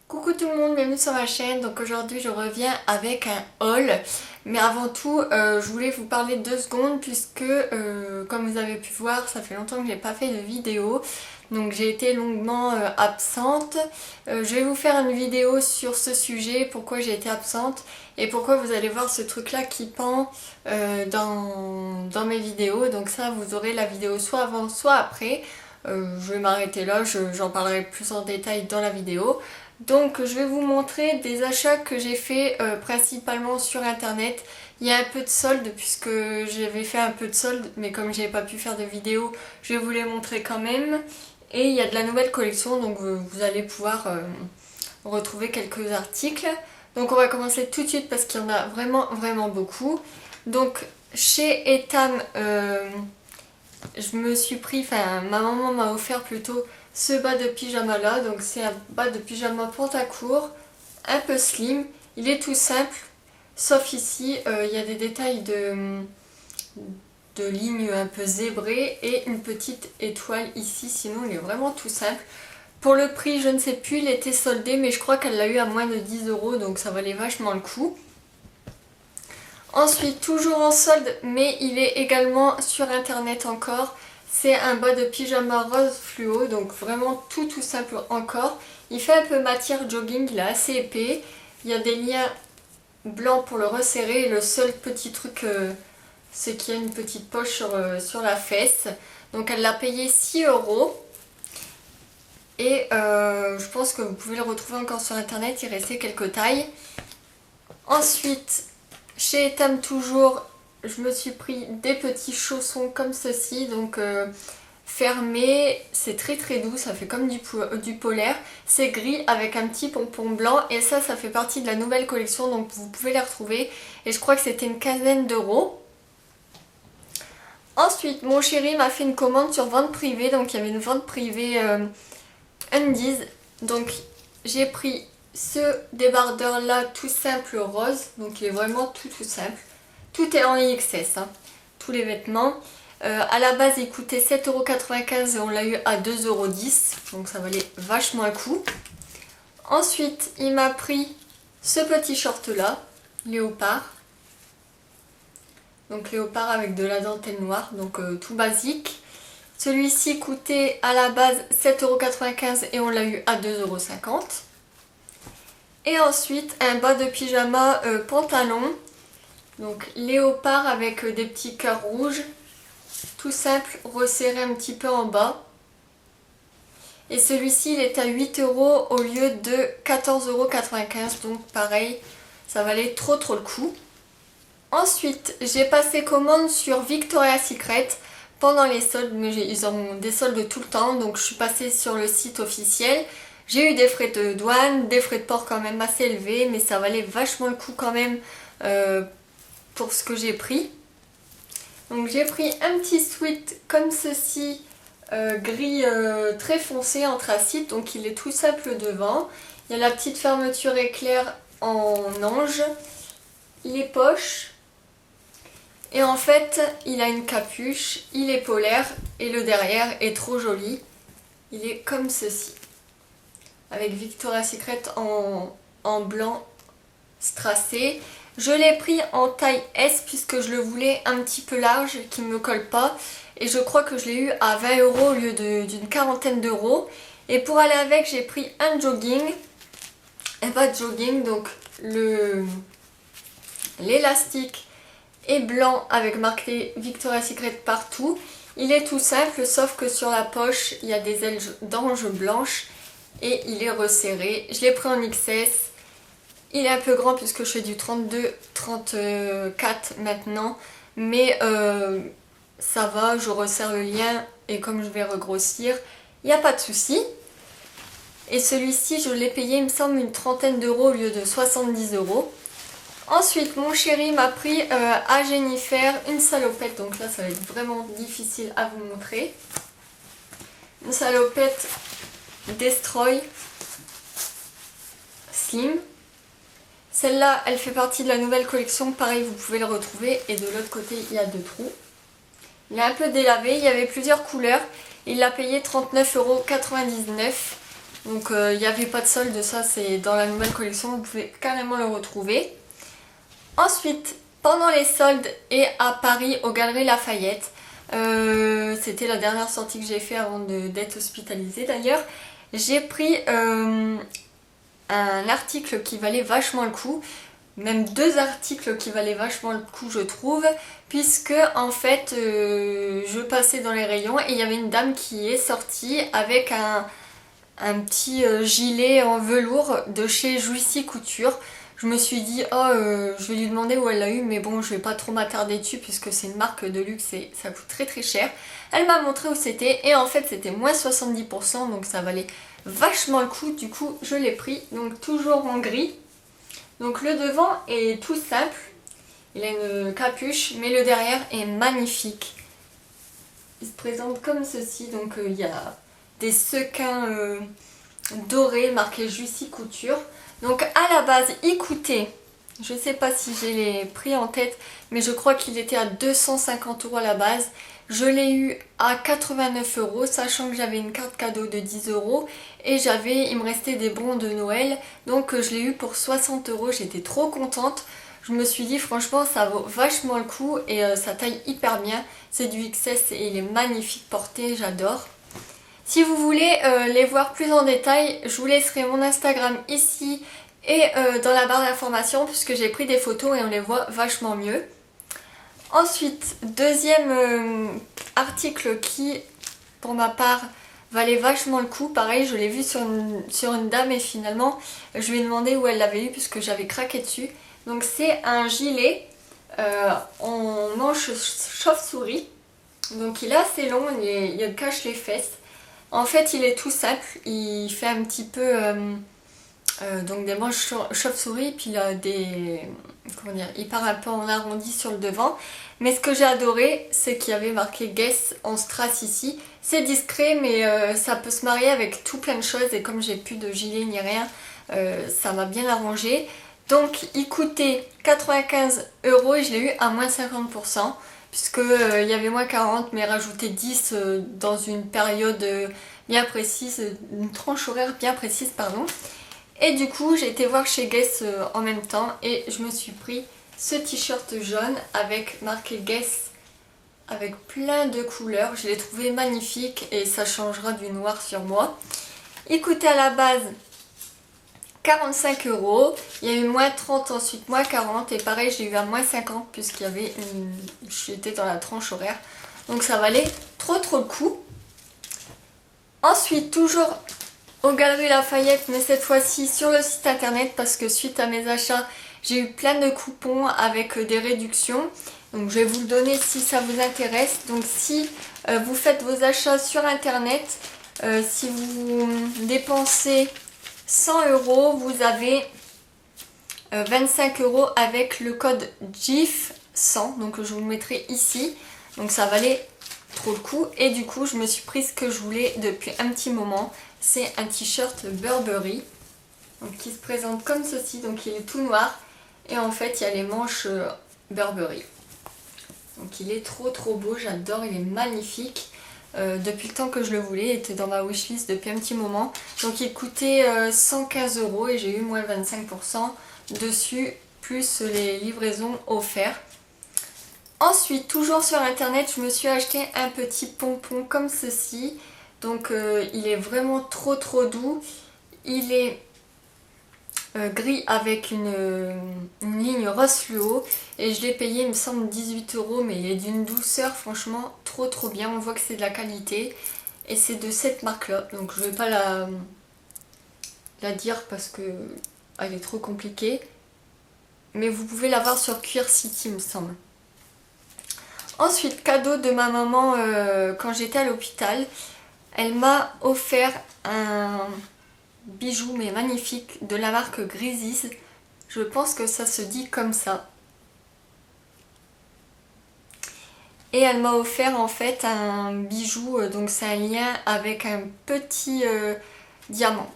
Coucou tout le monde, bienvenue sur ma chaîne. Donc aujourd'hui je reviens avec un haul. Mais avant tout, je voulais vous parler 2 secondes puisque comme vous avez pu voir, ça fait longtemps que je n'ai pas fait de vidéo. Donc j'ai été longuement absente. Je vais vous faire une vidéo sur ce sujet, pourquoi j'ai été absente et pourquoi vous allez voir ce truc là qui pend dans mes vidéos. Donc ça, vous aurez la vidéo soit avant soit après. Je vais m'arrêter là, j'en parlerai plus en détail dans la vidéo. Donc je vais vous montrer des achats que j'ai fait principalement sur internet. Il y a un peu de solde puisque j'avais fait un peu de solde, mais comme j'ai pas pu faire de vidéo, je vais vous les montrer quand même. Et il y a de la nouvelle collection, donc vous allez pouvoir retrouver quelques articles. Donc on va commencer tout de suite parce qu'il y en a vraiment beaucoup. Donc chez Etam, je me suis pris, enfin ma maman m'a offert plutôt ce bas de pyjama là. Donc c'est un bas de pyjama pantacourt, un peu slim, il est tout simple, sauf ici il y a des détails de lignes un peu zébrées et une petite étoile ici, sinon il est vraiment tout simple. Pour le prix je ne sais plus, il était soldé mais je crois qu'elle l'a eu à moins de 10 € donc ça valait vachement le coup. Ensuite, toujours en solde, mais il est également sur internet encore. C'est un bas de pyjama rose fluo, donc vraiment tout simple encore. Il fait un peu matière jogging, il est assez épais. Il y a des liens blancs pour le resserrer. Et le seul petit truc, c'est qu'il y a une petite poche sur la fesse. Donc elle l'a payé 6 €. Et je pense que vous pouvez le retrouver encore sur internet, il restait quelques tailles. Ensuite, chez Etam toujours, je me suis pris des petits chaussons comme ceci, donc fermés, c'est très doux, ça fait comme du polaire. C'est gris avec un petit pompon blanc et ça fait partie de la nouvelle collection, donc vous pouvez les retrouver. Et je crois que c'était une quinzaine d'euros. Ensuite, mon chéri m'a fait une commande sur vente privée, donc il y avait une vente privée Undies. Donc j'ai pris ce débardeur là tout simple rose, donc il est vraiment tout simple. Tout est en XS, hein, tous les vêtements. À la base il coûtait 7,95 € et on l'a eu à 2,10 €, donc ça valait vachement un coup. Ensuite il m'a pris ce petit short là, léopard. Donc léopard avec de la dentelle noire, donc tout basique. Celui-ci coûtait à la base 7,95 € et on l'a eu à 2,50 €. Et ensuite un bas de pyjama pantalon, donc léopard avec des petits cœurs rouges, tout simple, resserré un petit peu en bas. Et celui-ci il est à 8 € au lieu de 14,95 €, donc pareil, ça valait trop le coup. Ensuite j'ai passé commande sur Victoria's Secret pendant les soldes, mais ils ont des soldes tout le temps, donc je suis passée sur le site officiel. J'ai eu des frais de douane, des frais de port quand même assez élevés, mais ça valait vachement le coup quand même pour ce que j'ai pris. Donc j'ai pris un petit sweat comme ceci, gris très foncé, anthracite, donc il est tout simple devant. Il y a la petite fermeture éclair en ange, les poches. Et en fait, il a une capuche, il est polaire et le derrière est trop joli. Il est comme ceci, avec Victoria's Secret en blanc strassé. Je l'ai pris en taille S puisque je le voulais un petit peu large, qui ne me colle pas. Et je crois que je l'ai eu à 20 € au lieu d'une quarantaine d'euros. Et pour aller avec, j'ai pris un jogging. Un bas de jogging, donc l'élastique est blanc avec marqué Victoria's Secret partout. Il est tout simple, sauf que sur la poche il y a des ailes d'ange blanches et il est resserré. Je l'ai pris en XS. Il est un peu grand puisque je fais du 32-34 maintenant, mais ça va, je resserre le lien et comme je vais regrossir, il n'y a pas de souci. Et celui-ci je l'ai payé il me semble une trentaine d'euros au lieu de 70 €. Ensuite, mon chéri m'a pris à Jennifer une salopette, donc là ça va être vraiment difficile à vous montrer. Une salopette Destroy Slim. Celle-là, elle fait partie de la nouvelle collection, pareil vous pouvez le retrouver. Et de l'autre côté, il y a 2 trous. Il est un peu délavé, il y avait plusieurs couleurs. Il l'a payé 39,99 €. Donc il n'y avait pas de solde, ça c'est dans la nouvelle collection, vous pouvez carrément le retrouver. Ensuite, pendant les soldes et à Paris aux Galeries Lafayette, c'était la dernière sortie que j'ai fait avant d'être hospitalisée d'ailleurs, j'ai pris un article qui valait vachement le coup, même deux articles qui valaient vachement le coup je trouve, puisque en fait je passais dans les rayons et il y avait une dame qui est sortie avec un petit gilet en velours de chez Juicy Couture. Je me suis dit je vais lui demander où elle l'a eu, mais bon je vais pas trop m'attarder dessus puisque c'est une marque de luxe et ça coûte très très cher. Elle m'a montré où c'était et en fait c'était moins 70%, donc ça valait vachement le coup, du coup je l'ai pris, donc toujours en gris. Donc le devant est tout simple, il a une capuche, mais le derrière est magnifique. Il se présente comme ceci, donc il y a des sequins dorés marqués Juicy Couture. Donc à la base il coûtait, je sais pas si j'ai les prix en tête, mais je crois qu'il était à 250 € à la base. Je l'ai eu à 89 €, sachant que j'avais une carte cadeau de 10 € et il me restait des bons de Noël, donc je l'ai eu pour 60 €. J'étais trop contente. Je me suis dit franchement ça vaut vachement le coup et ça taille hyper bien. C'est du XS et il est magnifique porté, j'adore. Si vous voulez les voir plus en détail, je vous laisserai mon Instagram ici et dans la barre d'informations puisque j'ai pris des photos et on les voit vachement mieux. Ensuite, deuxième article qui, pour ma part, valait vachement le coup. Pareil, je l'ai vu sur une dame et finalement, je lui ai demandé où elle l'avait eu puisque j'avais craqué dessus. Donc c'est un gilet en manche chauve-souris. Donc il est assez long, il cache les fesses. En fait, il est tout simple, il fait un petit peu donc des manches chauve-souris, puis il a il part un peu en arrondi sur le devant. Mais ce que j'ai adoré, c'est qu'il y avait marqué Guess en strass ici. C'est discret, mais ça peut se marier avec tout plein de choses. Et comme j'ai plus de gilet ni rien, ça m'a bien arrangé. Donc il coûtait 95 € et je l'ai eu à moins 50%. Puisque il y avait moins 40 mais rajouté 10 dans une période bien précise, une tranche horaire bien précise pardon. Et du coup j'ai été voir chez Guess en même temps et je me suis pris ce t-shirt jaune avec marqué Guess avec plein de couleurs. Je l'ai trouvé magnifique et ça changera du noir sur moi. Il coûtait à la base 45 €, il y a eu moins 30 ensuite moins 40 et pareil j'ai eu à moins 50 puisqu'il y avait j'étais dans la tranche horaire, donc ça valait trop le coup. Ensuite toujours aux Galeries Lafayette, mais cette fois-ci sur le site internet parce que suite à mes achats j'ai eu plein de coupons avec des réductions, donc je vais vous le donner si ça vous intéresse. Donc si vous faites vos achats sur internet, si vous dépensez 100 €, vous avez 25 € avec le code GIF100, donc je vous le mettrai ici. Donc ça valait trop le coup et du coup je me suis pris ce que je voulais depuis un petit moment. C'est un t-shirt Burberry, donc qui se présente comme ceci, donc il est tout noir et en fait il y a les manches Burberry. Donc il est trop beau, j'adore, il est magnifique. Depuis le temps que je le voulais, il était dans ma wishlist depuis un petit moment. Donc il coûtait 115 € et j'ai eu moins 25% dessus, plus les livraisons offertes. Ensuite, toujours sur internet, je me suis acheté un petit pompon comme ceci. Donc il est vraiment trop doux. Il est gris avec une ligne rose fluo et je l'ai payé il me semble 18 €, mais il est d'une douceur franchement trop bien. On voit que c'est de la qualité et c'est de cette marque là, donc je vais pas la dire parce que elle est trop compliquée, mais vous pouvez l'avoir sur Cuir City il me semble. Ensuite, cadeau de ma maman quand j'étais à l'hôpital, elle m'a offert un bijou mais magnifique de la marque Grisis. Je pense que ça se dit comme ça. Et elle m'a offert en fait un bijou, donc c'est un lien avec un petit diamant.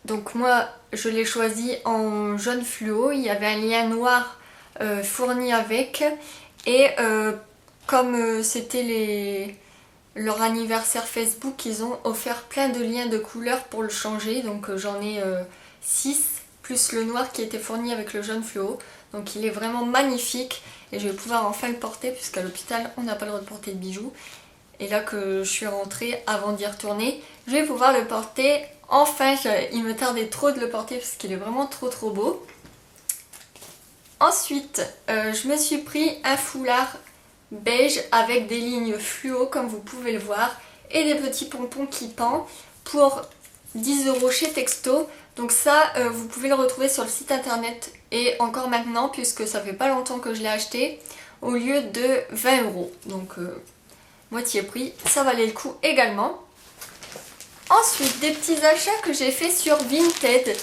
Donc moi je l'ai choisi en jaune fluo, il y avait un lien noir fourni avec et comme c'était leur anniversaire Facebook, ils ont offert plein de liens de couleurs pour le changer. Donc j'en ai 6, plus le noir qui était fourni avec le jaune fluo. Donc il est vraiment magnifique et je vais pouvoir enfin le porter puisqu'à l'hôpital on n'a pas le droit de porter de bijoux. Et là que je suis rentrée avant d'y retourner, je vais pouvoir le porter. Enfin, il me tardait trop de le porter parce qu'il est vraiment trop beau. Ensuite, je me suis pris un foulard beige avec des lignes fluo comme vous pouvez le voir et des petits pompons qui pendent pour 10 € chez Texto. Donc ça, vous pouvez le retrouver sur le site internet et encore maintenant puisque ça fait pas longtemps que je l'ai acheté au lieu de 20 €. Donc moitié prix, ça valait le coup également. Ensuite, des petits achats que j'ai fait sur Vinted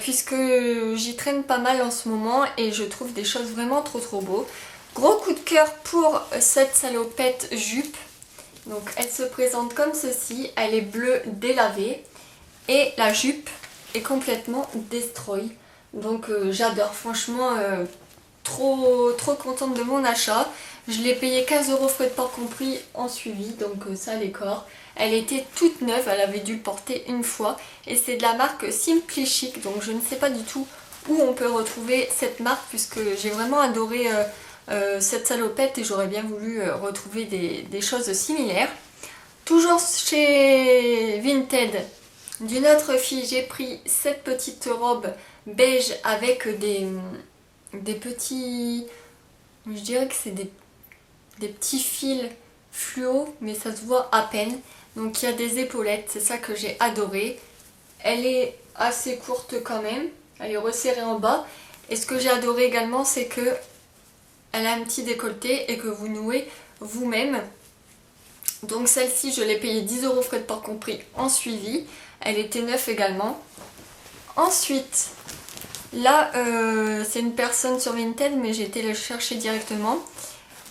puisque j'y traîne pas mal en ce moment et je trouve des choses vraiment trop beaux. Gros coup de cœur pour cette salopette jupe. Donc elle se présente comme ceci, elle est bleue délavée et la jupe est complètement destroy. Donc j'adore, franchement trop contente de mon achat. Je l'ai payé 15 € frais de port compris en suivi, donc ça les corps. Elle était toute neuve, elle avait dû le porter une fois et c'est de la marque Simply Chic, donc je ne sais pas du tout où on peut retrouver cette marque puisque j'ai vraiment adoré cette salopette et j'aurais bien voulu retrouver des choses similaires. Toujours chez Vinted, d'une autre fille, j'ai pris cette petite robe beige avec des petits, je dirais que c'est des petits fils fluo, mais ça se voit à peine. Donc il y a des épaulettes, c'est ça que j'ai adoré. Elle est assez courte quand même, elle est resserrée en bas. Et ce que j'ai adoré également, c'est que elle a un petit décolleté et que vous nouez vous-même. Donc celle-ci, je l'ai payée 10 € frais de port compris en suivi. Elle était neuve également. Ensuite, là, c'est une personne sur Vinted, mais j'ai été la chercher directement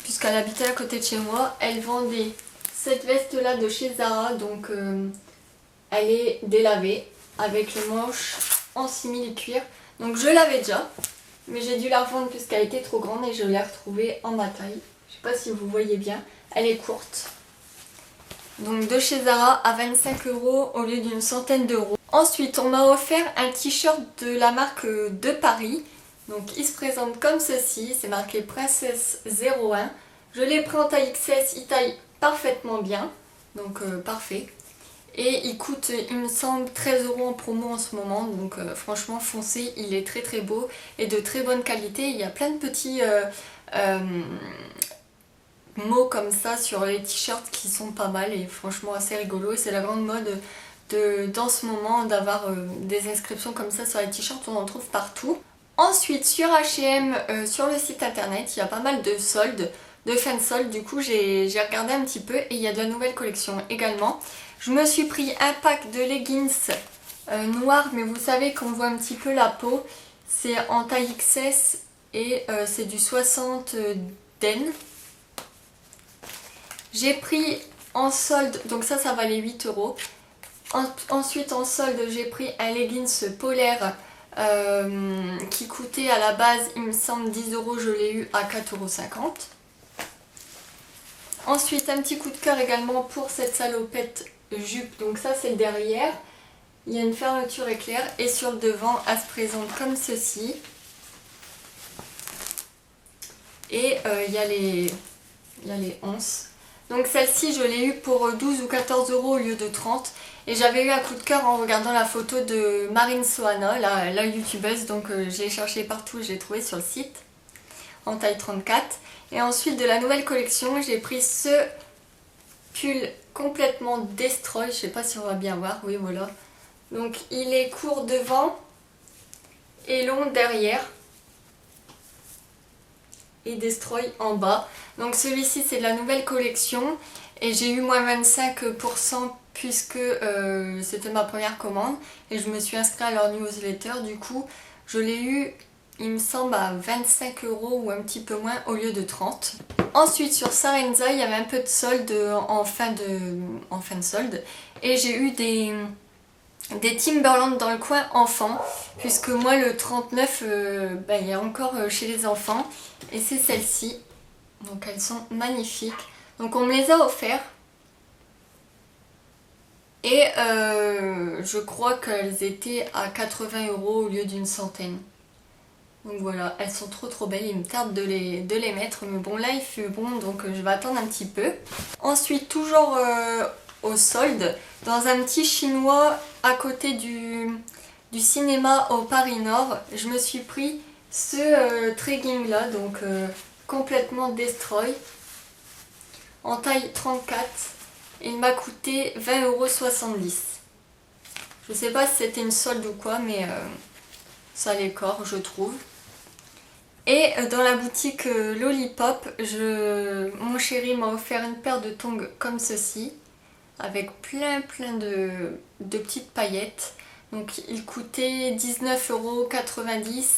puisqu'elle habitait à côté de chez moi. Elle vendait cette veste-là de chez Zara, donc elle est délavée avec le manche en simili-cuir. Donc je l'avais déjà, mais j'ai dû la revendre puisqu'elle était trop grande et je l'ai retrouvée en ma taille. Je sais pas si vous voyez bien, elle est courte. Donc de chez Zara à 25 € au lieu d'une centaine d'euros. Ensuite, on m'a offert un t-shirt de la marque de Paris. Donc il se présente comme ceci, c'est marqué Princesse 01. Je l'ai pris en taille XS, il taille parfaitement bien, donc parfait. Et il coûte, il me semble, 13 € en promo en ce moment, donc franchement foncez, il est très beau et de très bonne qualité. Il y a plein de petits mots comme ça sur les t-shirts qui sont pas mal et franchement assez rigolo. Et c'est la grande mode dans ce moment d'avoir des inscriptions comme ça sur les t-shirts, on en trouve partout. Ensuite sur H&M, sur le site internet, il y a pas mal de soldes, de fin de solde, du coup j'ai regardé un petit peu et il y a de la nouvelle collection également. Je me suis pris un pack de leggings noirs, mais vous savez qu'on voit un petit peu la peau, c'est en taille XS et c'est du 60 den. J'ai pris en solde, donc ça valait 8 €. Ensuite en solde j'ai pris un leggings polaire qui coûtait à la base il me semble 10 €, je l'ai eu à 4,50 €. Ensuite un petit coup de cœur également pour cette salopette jupe, donc ça c'est le derrière, il y a une fermeture éclair et sur le devant elle se présente comme ceci. Et il y a les anses. Donc celle-ci je l'ai eu pour 12 ou 14 € au lieu de 30 €. Et j'avais eu un coup de cœur en regardant la photo de Marine Soana, la youtubeuse, donc j'ai cherché partout et je l'ai trouvé sur le site en taille 34. Et ensuite de la nouvelle collection, j'ai pris ce pull complètement destroy, je sais pas si on va bien voir, oui voilà. Donc il est court devant et long derrière. Et destroy en bas. Donc celui-ci c'est de la nouvelle collection et j'ai eu moins 25% puisque c'était ma première commande et je me suis inscrite à leur newsletter. Du coup je l'ai eu il me semble à 25 € ou un petit peu moins au lieu de 30 €. Ensuite sur Sarenza il y avait un peu de solde en fin de solde et j'ai eu des Timberland dans le coin enfant, puisque moi le 39 il y a encore chez les enfants et c'est celle-ci, donc elles sont magnifiques. Donc on me les a offerts Et je crois qu'elles étaient à 80 € au lieu d'une centaine. Donc voilà, elles sont trop belles, il me tarde de les mettre, mais bon là il fait bon donc je vais attendre un petit peu. Ensuite toujours au solde, dans un petit chinois à côté du cinéma au Paris Nord, je me suis pris ce trekking là, donc complètement destroy, en taille 34, et il m'a coûté 20,70 €. Je sais pas si c'était une solde ou quoi, mais ça allait corps je trouve. Et dans la boutique Lollipop, mon chéri m'a offert une paire de tongs comme ceci, avec plein de petites paillettes. Donc il coûtait 19,90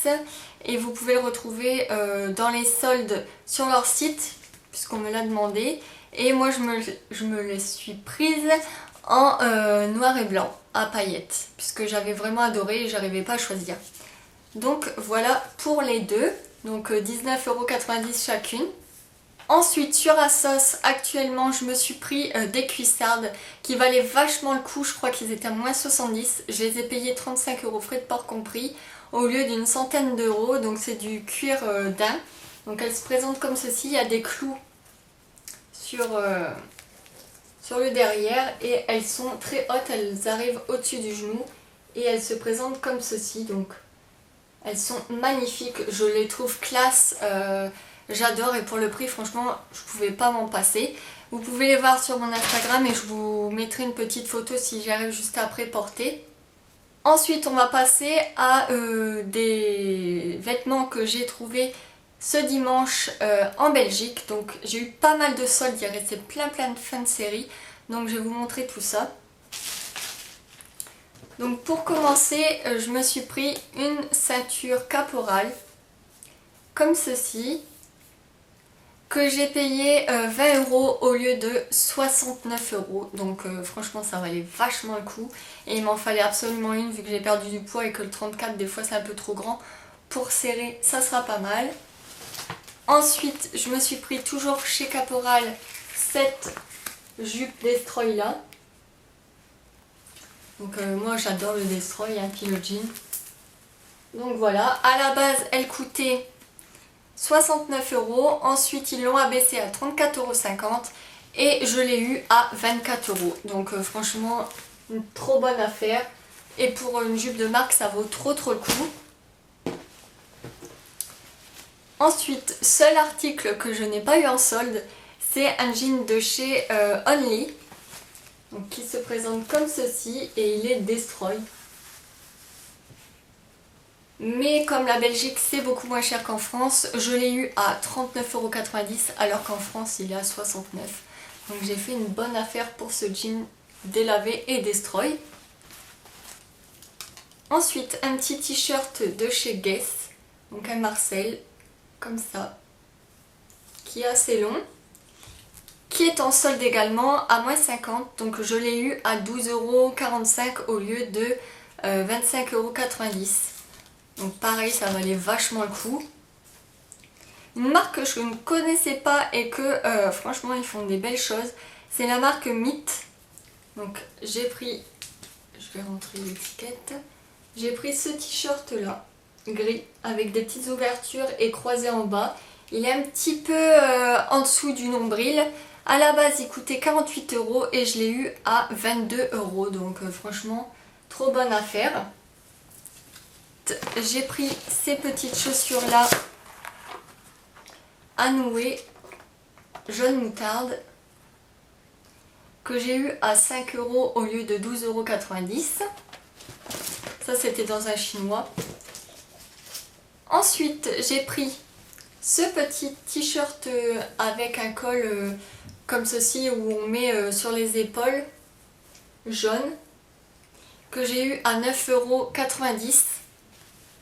€ et vous pouvez le retrouver dans les soldes sur leur site, puisqu'on me l'a demandé. Et moi je me les suis prise en noir et blanc à paillettes, puisque j'avais vraiment adoré et j'arrivais pas à choisir. Donc voilà pour les deux. Donc 19,90 € chacune. Ensuite sur Asos, actuellement je me suis pris des cuissardes qui valaient vachement le coup, je crois qu'ils étaient à moins 70. Je les ai payés 35 € frais de port compris, au lieu d'une centaine d'euros. Donc c'est du cuir daim. Donc elles se présentent comme ceci, il y a des clous sur le derrière et elles sont très hautes, elles arrivent au-dessus du genou et elles se présentent comme ceci. Donc elles sont magnifiques, je les trouve classe, j'adore et pour le prix franchement je pouvais pas m'en passer. Vous pouvez les voir sur mon Instagram et je vous mettrai une petite photo si j'arrive juste après porter. Ensuite on va passer à des vêtements que j'ai trouvés ce dimanche en Belgique. Donc j'ai eu pas mal de soldes, il y a resté plein de fins de série, donc je vais vous montrer tout ça. Donc pour commencer, je me suis pris une ceinture caporale, comme ceci, que j'ai payé 20 € au lieu de 69 €. Donc franchement ça valait vachement le coup. Et il m'en fallait absolument une vu que j'ai perdu du poids et que le 34 des fois c'est un peu trop grand. Pour serrer, ça sera pas mal. Ensuite, je me suis pris toujours chez Caporal cette jupe Destroy là. Donc moi j'adore le Destroy, hein, puis le jean. Donc voilà, à la base elle coûtait 69 €, ensuite ils l'ont abaissé à 34,50 € et je l'ai eu à 24 €. Donc franchement, une trop bonne affaire. Et pour une jupe de marque, ça vaut trop le coup. Ensuite, seul article que je n'ai pas eu en solde, c'est un jean de chez Only. Donc, qui se présente comme ceci et il est Destroy. Mais comme la Belgique c'est beaucoup moins cher qu'en France, je l'ai eu à 39,90 € alors qu'en France il est à 69 €. Donc j'ai fait une bonne affaire pour ce jean délavé et Destroy. Ensuite un petit t-shirt de chez Guess, donc un Marcel, comme ça, qui est assez long, qui est en solde également à moins 50 €, donc je l'ai eu à 12,45 € au lieu de 25,90 €. Donc pareil, ça valait vachement le coup. Une marque que je ne connaissais pas et que franchement ils font des belles choses, c'est la marque Mythe. Donc j'ai pris, je vais rentrer l'étiquette, j'ai pris ce t-shirt là, gris, avec des petites ouvertures et croisé en bas. Il est un petit peu en dessous du nombril. À la base il coûtait 48 € et je l'ai eu à 22 €, donc franchement trop bonne affaire. J'ai pris ces petites chaussures là à nouer, jaune moutarde, que j'ai eu à 5 € au lieu de 12,90 €. Ça c'était dans un chinois. Ensuite j'ai pris ce petit t-shirt avec un col comme ceci où on met sur les épaules, jaune, que j'ai eu à 9,90 €.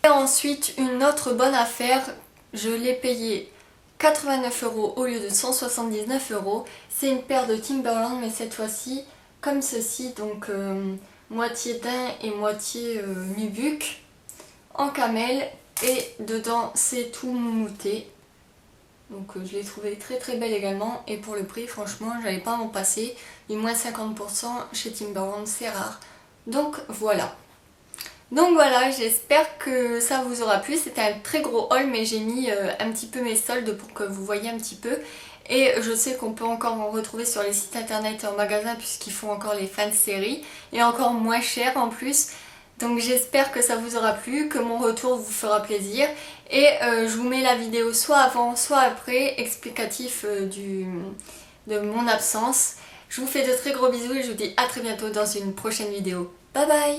Et ensuite une autre bonne affaire, je l'ai payé 89 € au lieu de 179 €. C'est une paire de Timberland mais cette fois-ci comme ceci, donc moitié daim et moitié nubuck en camel et dedans c'est tout moumoute. Donc je l'ai trouvée très très belle également. Et pour le prix, franchement, j'allais pas m'en passer. Du moins 50% chez Timberland, c'est rare. Donc voilà. Donc voilà, j'espère que ça vous aura plu. C'était un très gros haul, mais j'ai mis un petit peu mes soldes pour que vous voyez un petit peu. Et je sais qu'on peut encore en retrouver sur les sites internet et en magasin puisqu'ils font encore les fins de série. Et encore moins cher en plus. Donc j'espère que ça vous aura plu, que mon retour vous fera plaisir. Et je vous mets la vidéo soit avant, soit après, explicatif de mon absence. Je vous fais de très gros bisous et je vous dis à très bientôt dans une prochaine vidéo. Bye bye!